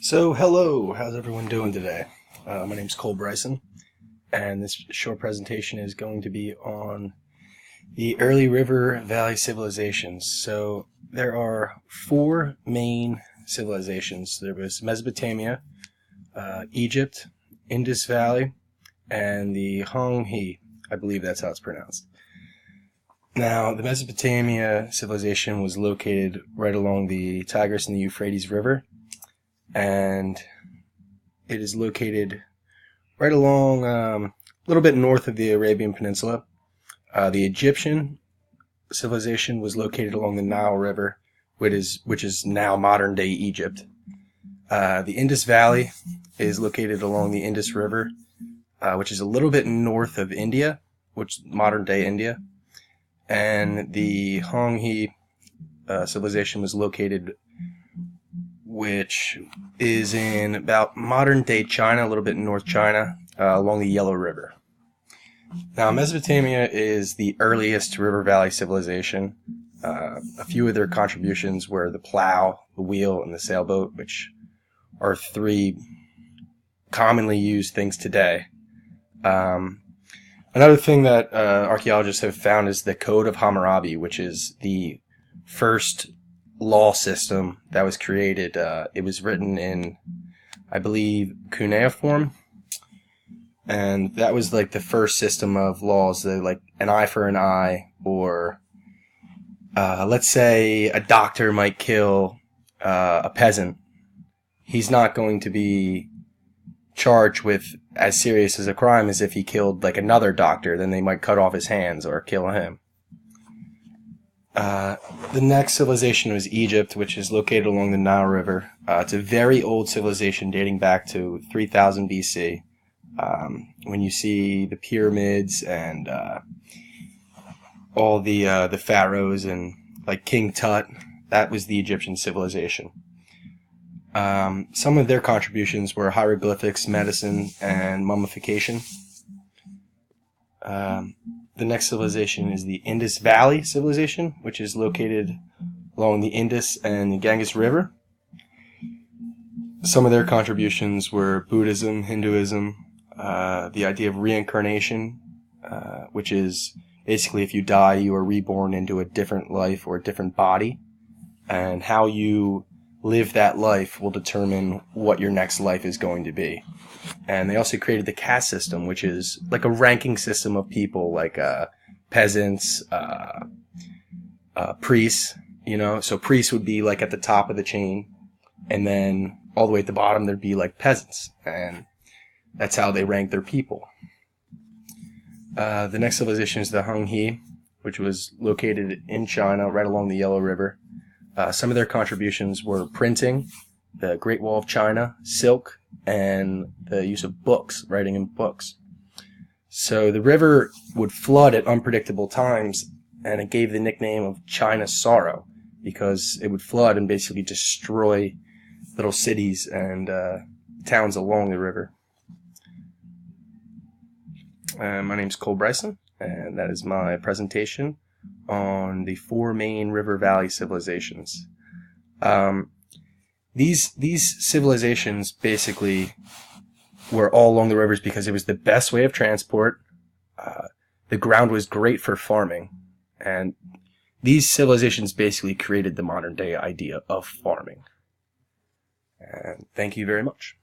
So, hello, how's everyone doing today? My name's Cole Bryson, and this short presentation is going to be on the early river valley civilizations. So, there are four main civilizations. There was Mesopotamia, Egypt, Indus Valley, and the Hong He. I believe that's how it's pronounced. Now, the Mesopotamia civilization was located right along the Tigris and the Euphrates River, and it is located right along a little bit north of the Arabian Peninsula. The Egyptian civilization was located along the Nile River, which is now modern-day Egypt. The Indus Valley is located along the Indus River, which is a little bit north of India, which is modern-day India. And the Hong He civilization was located, which is in about modern-day China, a little bit in North China, along the Yellow River. Now, Mesopotamia is the earliest river valley civilization. A few of their contributions were the plow, the wheel, and the sailboat, which are three commonly used things today. Another thing that archaeologists have found is the Code of Hammurabi, which is the first law system that was created. It was written in, I believe, cuneiform, and that was like the first system of laws, like an eye for an eye, or let's say a doctor might kill a peasant. He's not going to be charged with as serious as a crime as if he killed like another doctor. Then they might cut off his hands or kill him. The next civilization was Egypt, which is located along the Nile River. It's a very old civilization dating back to 3000 BC. When you see the pyramids and all the pharaohs and like King Tut, that was the Egyptian civilization. Some of their contributions were hieroglyphics, medicine, and mummification. The next civilization is the Indus Valley civilization, which is located along the Indus and the Ganges River. Some of their contributions were Buddhism, Hinduism, the idea of reincarnation, which is basically if you die, you are reborn into a different life or a different body, and how you live that life will determine what your next life is going to be. And they also created the caste system, which is like a ranking system of people, like peasants, priests, so priests would be like at the top of the chain, and then all the way at the bottom there'd be like peasants, and that's how they ranked their people. The next civilization is the Hong He, which was located in China right along the Yellow River. Some of their contributions were printing, the Great Wall of China, silk, and the use of books, writing in books. So the river would flood at unpredictable times, and it gave the nickname of China's Sorrow, because it would flood and basically destroy little cities and towns along the river. My name's Cole Bryson, and that is my presentation on the four main river valley civilizations. These civilizations basically were all along the rivers because it was the best way of transport. The ground was great for farming, and these civilizations basically created the modern day idea of farming. And thank you very much.